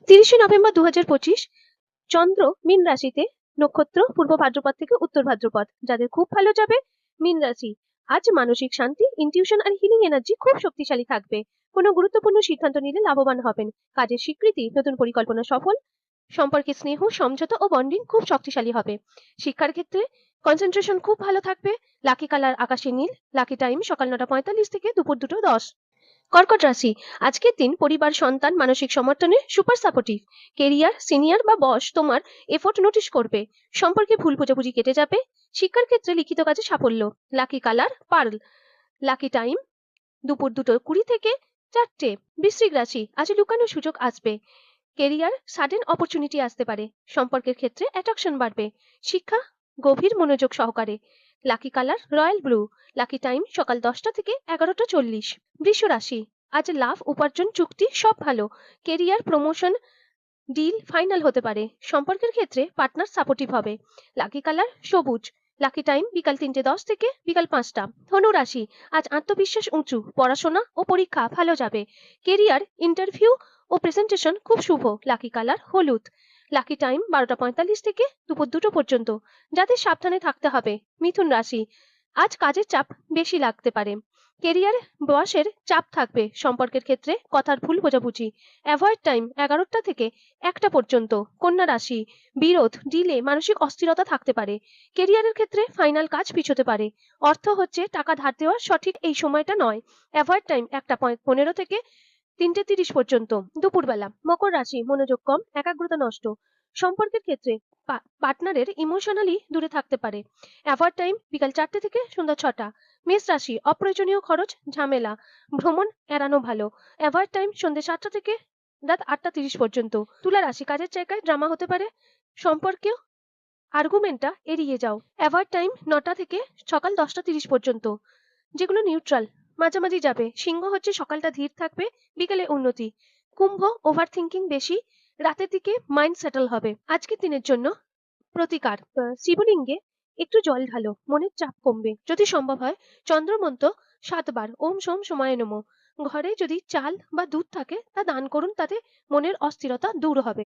30শে November 2025 চন্দ্র মীন রাশিতে, নক্ষত্র পূর্ব ভাদ্রপদ থেকে উত্তর ভাদ্রপদ। যাদের খুব ভালো যাবে মীন রাশি। আজ মানসিক শান্তি, ইনটিউশন আর হিলিং এনার্জি খুব শক্তিশালী থাকবে। কোনো গুরুত্বপূর্ণ সিদ্ধান্ত নিলে লাভবান হবেন। কাজের স্বীকৃতি, নতুন পরিকল্পনা সফল। সম্পর্কে স্নেহ, সমঝোতা ও বন্ডিং খুব শক্তিশালী হবে। শিক্ষার ক্ষেত্রে কনসেন্ট্রেশন খুব ভালো থাকবে। লাকি কালার আকাশী নীল। লাকি টাইম সকাল 9টা 45 থেকে দুপুর 2টো 10। কর্কট রাশি, আজকের দিন পরিবার, সন্তান মানসিক সমর্থনে সুপার সাপোর্টিভ। কেরিয়ার, সিনিয়র বা বস তোমার এফোর্ট নোটিশ করবে। সম্পর্কে ভুল বোঝাবুঝি কেটে যাবে। শিক্ষার ক্ষেত্রে লিখিত কাজে সাফল্য। Lucky colour pearl. Lucky time দুপুর 2টো 20 থেকে 4টে। বৃশ্চিক রাশি, আজ লুকানো সুযোগ আসবে। কেরিয়ার, সাডেন অপরচুনিটি আসতে পারে। সম্পর্কের ক্ষেত্রে অ্যাট্রাকশন বাড়বে। শিক্ষা, গভীর মনোযোগ সহকারে। Lucky colour royal blue. Lucky time সকাল 10টা থেকে 11টা 40। বৃষ রাশি, আজ লাভ, উপার্জন, চুক্তি সব ভালো। কেরিয়ার, প্রমোশন, ডিল ফাইনাল হতে পারে। সম্পর্কের ক্ষেত্রে পার্টনার সাপোর্টিভ হবে। লাকি কালার সবুজ। লাকি টাইম বিকাল 3টে 10 থেকে বিকাল 5টা। ধনু রাশি, আজ আত্মবিশ্বাস উঁচু। পড়াশোনা ও পরীক্ষা ভালো যাবে। কেরিয়ার, ইন্টারভিউ ও প্রেজেন্টেশন খুব শুভ। লাকি কালার হলুদ। লাকি টাইম 12টা 45 থেকে দুপুর 2টো পর্যন্ত। যাদের সাবধানে থাকতে হবে। মিথুন রাশি, আজ কাজের চাপ বেশি লাগতে পারে। কেরিয়ার, বসের চাপ থাকবে। সম্পর্কের ক্ষেত্রে কথার ভুল বোঝাবুঝি। অ্যাভয়েড টাইম 11টা থেকে 1টা পর্যন্ত। কন্যা রাশি, বিরোধ, ডিলে, মানসিক অস্থিরতা থাকতে পারে। কেরিয়ারের ক্ষেত্রে ফাইনাল কাজ পিছোতে পারে। অর্থ হচ্ছে টাকা ধার দেওয়ার সঠিক এই সময়টা নয়। অ্যাভয়েড টাইম 1টা 15 থেকে 3টে 30 পর্যন্ত দুপুরবেলা। মকর রাশি, মনোযোগ কম, একাগ্রতা নষ্ট। সম্পর্কের ক্ষেত্রে পার্টনারের ইমোশনালি দূরে থাকতে পারে। অ্যাভয়েড টাইম বিকাল 4টে থেকে সন্ধ্যা 6টা। মেষ রাশি, অপ্রয়োজনীয় খরচ, ঝামেলা, ভ্রমণ এড়ানো ভালো। অ্যাভয়েড টাইম সন্ধ্যে 7টা থেকে রাত 8টা 30 পর্যন্ত। তুলা রাশি, কাজের জায়গায় ড্রামা হতে পারে। সম্পর্কেও আর্গুমেন্টটা এড়িয়ে যাও। অ্যাভয়েড টাইম 9টা থেকে সকাল 10টা 30 পর্যন্ত। যেগুলো নিউট্রাল মাঝামাঝি যাবে। সিংহ হচ্ছে সকালটা ধীর থাকবে, বিকেলে উন্নতি। কুম্ভ, ওভার থিঙ্কিং বেশি, রাতের দিকে মাইন্ড সেটেল হবে। আজকের দিনের জন্য প্রতিকার, শিবলিঙ্গে একটু জল ঢালো, মনের চাপ কমবে। যদি সম্ভব হয় চন্দ্রমন্ত্র 7বার ওম সোম সময় নমঃ। ঘরে যদি চাল বা দুধ থাকে তা দান করুন, তাতে মনের অস্থিরতা দূর হবে।